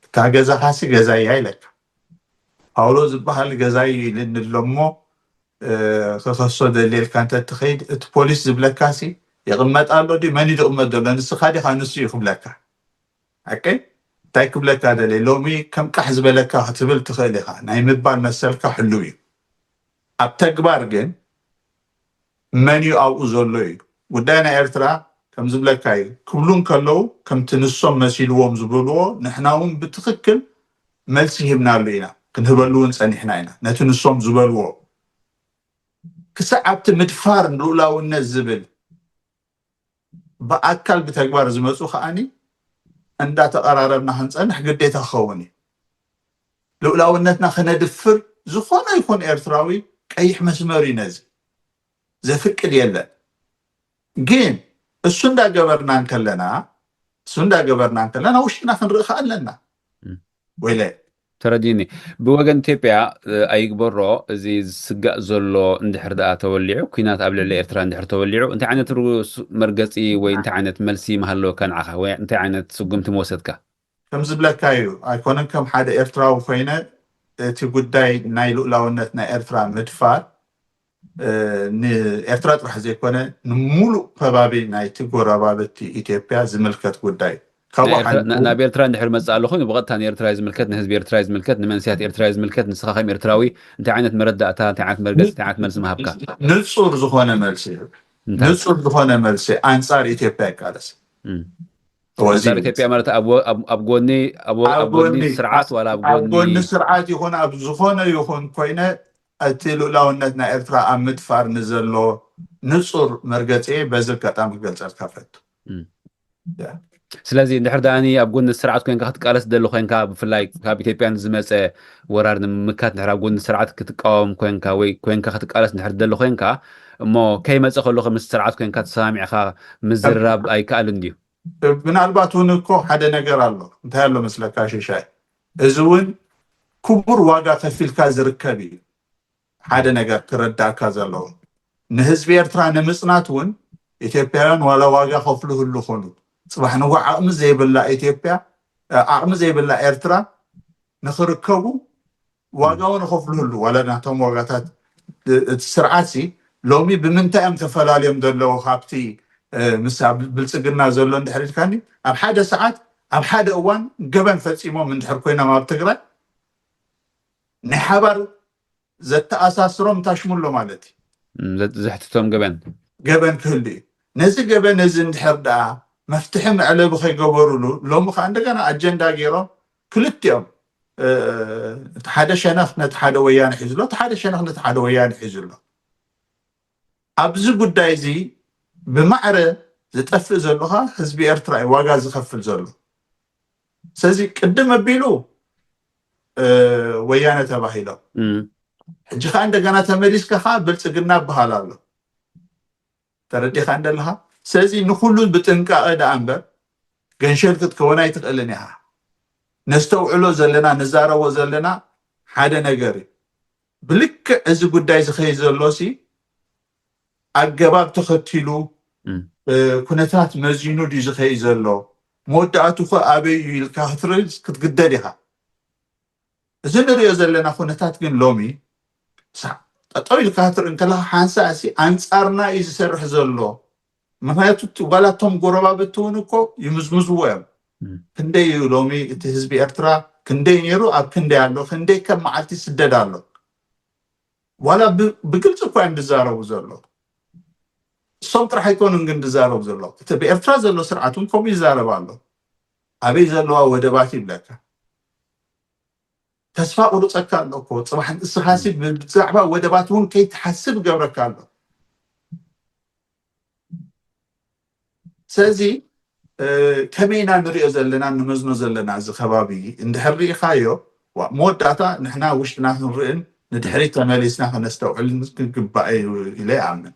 እታ ገዛኻሲ ገዛ እያ ኢለካ ፓውሎ ዝበሃል ገዛ ኢልኒ ኣሎ እሞ ከከሶ ደልየልካ እንተትኸይድ እቲ ፖሊስ ዝብለካሲ ይቕመጥ ኣሎ ዲ መን እዩ ዝቕመጥ ዘሎ ንስኻ ዲኻ ንሱ እዩ ክብለካ ኦኬ እንታይ ክብለካ ደለየ ሎሚ ከም ቃሕ ዝበለካ ክትብል ትኽእል ኢኻ ናይ ምባል መሰልካ ሕልው እዩ ኣብ ተግባር ግን መን እዩ ኣብኡ ዘሎ እዩ ጉዳይ ናይ ኤርትራ ከም ዝብለካ እዩ ክብሉን ከለዉ ከምቲ ንሶም መሲልዎም ዝብልዎ ንሕና እውን ብትክክል መልሲ ሂብናሉ ኢና ክንህበሉ እውን ፀኒሕና ኢና ነቲ ንሶም ዝበልዎ ክሳብ ኣብቲ ምድፋር ልኡላውነት ዝብል ብኣካል ብተግባር ዝመፁ ከዓኒ እንዳተቀራረብና ክንፀንሕ ግዴታ ክኸውን እዩ ልኡላውነትና ክነድፍር ዝኾነ ይኹን ኤርትራዊ ቀይሕ መስመር እዩ ነዚ ዘፍቅድ የለን ግን እሱ እንዳገበርና እንከለና ውሽጥና ክንርኢ ኣለና ወይለ ترديني بوجن إثيوبيا أي برو زي سجى زلوا اندحر ده توليعه كينات قبل اللي إرترا اندحر توليعه أنت عنت روس مرجسي وأنت عنت ملسي محله كان عها وأنت عنت سجمت موسدك كم زبلة كايو أيكونن كم حدا إرترا وفينا تقول داي نايلو لونتنا إرترا مدفع إرترا راح زي كونه نمولو فبابي ناي تقول بابتي إثيوبيا زملكت قول داي نابي إرترا ندحر مسألة خون بغض تاني إرترايز ملكت نهزبي إرترايز ملكت نمنسيات إرترايز ملكت نسخاخيم إرتراوي أنت عينت مرد أتا أنت عينت مرقس أنت عينت ملس مهبكا نصور زخونة ملسي أنصار إثيوبيا كالس أنصار إثيوبيا مرت أبغوني سرعات ولا أبغوني سرعات يكون زخونة يكون كوينة أتلو لونتنا إرترا أمدفار نزلو نصور مرقسي بزل كتام قلت كافت ስለዚህ እንድሕር ዳኣኒ ኣብ ጎኒ ስርዓት ኮይንካ ክትቃለስ ደሎ ኮይንካ ብፍላይ ካብ ኢትዮጵያን ዝመፀ ወራር ንምምካት እንድሕር ኣብ ጎኒ ስርዓት ክትቃወም ኮይንካ ወይ ኮይንካ ክትቃለስ እንድሕር ደሎ ኮይንካ እሞ ከይመፀ ከለኹ ምስ ስርዓት ኮይንካ ተሰማሚዕካ ምዝርራብ ኣይከኣልን ድዩ ምናልባት እውን እኮ ሓደ ነገር ኣሎ እንታይ ኣሎ መስለካ ሽሻይ እዚ እውን ክቡር ዋጋ ከፊልካ ዝርከብ እዩ ሓደ ነገር ክረዳእካ ዘለዎ ንህዝቢ ኤርትራ ንምፅናት እውን ኢትዮጵያውያን ዋላ ዋጋ ከፍልህሉ ኾኑ صباح نوع عقم زي بالله إثيوبيا عقم زي بالله إرترا نخركبو واقعون خفلهلو ولا نهتم واقعات السرعاتي لومي بمنتقى متفلا اليوم دلو خابتي مسا بلسقنا زلو اندحريت كاني اب حدا ساعات اب حدا اوان قبن فتصيمو من دحر كوينا ما بتقرا نحبر زت اساسروم تاشملو مالتي زحتتهم قبن كلي نزي قبن نزي اندحر دا مفتحم على بخي قبرولو لو مخا عندنا أجندة غيره كلتيهم تحدى شنخ نتحدى ويان حزلو تحدى شنخ نتحدى ويان حزلو أبزو قداي زي بمعرة زتقفل زلوها حزبي إرتراي واقع زخفل زلو سازي قدم بيلو ويانا تباهيلو حجيخ عندنا تمريس كخا بلتقنا بهالالو ترديخ عندنا سازي نخلو بتنكا دا أمبر قنشل كتكونا يتقلنيها نستوعلو زلنا نزارو زلنا حدا نقري بلك ازي قداي زخي زلوسي أقباب تختلو كنتات مزينو دي زخي زلو مودعاتو خو أبي الكاثرز كتقدريها زنريو زلنا كنتات قن لومي طويل الكاثر انكلا حانساسي أنصارنا يسرح زلو ምክንያቱ ባላቶም ጎረባብትውን እኮ ይምዝምዝዎም ክንደይ ሎሚ እቲ ህዝቢ ኤርትራ ክንደይ ነይሩ ኣብ ክንደይ ኣሎ ክንደይ ከም መዓልቲ ስደድ ኣሎ ዋላ ብግልጽ እኮ እንድዛረቡ ዘሎ እሶም ጥራሕ ኣይኮኑን ግን እንድዛረቡ ዘሎ እቲ ብኤርትራ ዘሎ ስርዓቱን ከምኡ ይዛረብ ኣሎ ኣበይ ዘለዋ ወደባት ይብለካ ተስፋ ቁርፀካ ኣሎ እኮ ፅባሕ ንስኻሲ ብዛዕባ ወደባት እውን ከይትሓስብ ገብረካ ኣሎ سازي كمينا نريو زلنا نمزنو زلنا زي خبابي اندحري خايو وموداتا نحنا وشنا نرئن ندحري تماليسنا نستوعل نقبعي إلي عمنا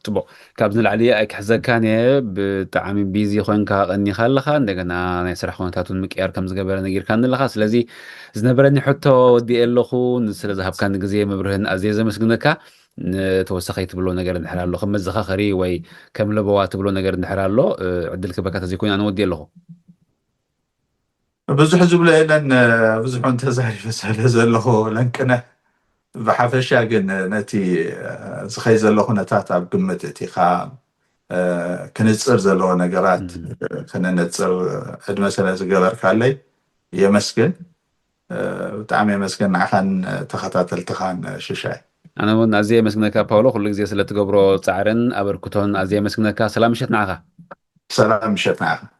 تبو كابزن العليا اك حزكاني بتعامي بيزي خوينكا غني خالخا عندنا نسرح خوينتاتون مكيار كم زغبر نغير كان لخا سلازي زنبرني حتى ودي لخو نسلا ذهب كان غزي مبرهن عزيزه مسكنكا توسخي تبلو نجار نحرالو خمس زخاخري وي كم لبوا تبلو نجار نحرالو عدل كبكات زي كون انا ودي له بزح زبله لان بزح انت زاري بس هذا زلخو لنكنا ብሓፈሻ ግን ነቲ ዝኸይ ዘሎ ኩነታት ኣብ ግምት እቲ ክንፅር ዘለዎ ነገራት ክንነፅር ዕድመ ስለ ዝገበርካለይ የመስግን ብጣዕሚ የመስግን ንዓኻን ተኸታተልትኻን ሽሻይ ኣነ እውን ኣዝየ የመስግነካ ፓውሎ ኩሉ ግዜ ስለ ትገብሮ ፃዕርን ኣበርክቶን ኣዝየ የመስግነካ ሰላም ምሸት ንዓኻ ሰላም ምሸት ንዓኻ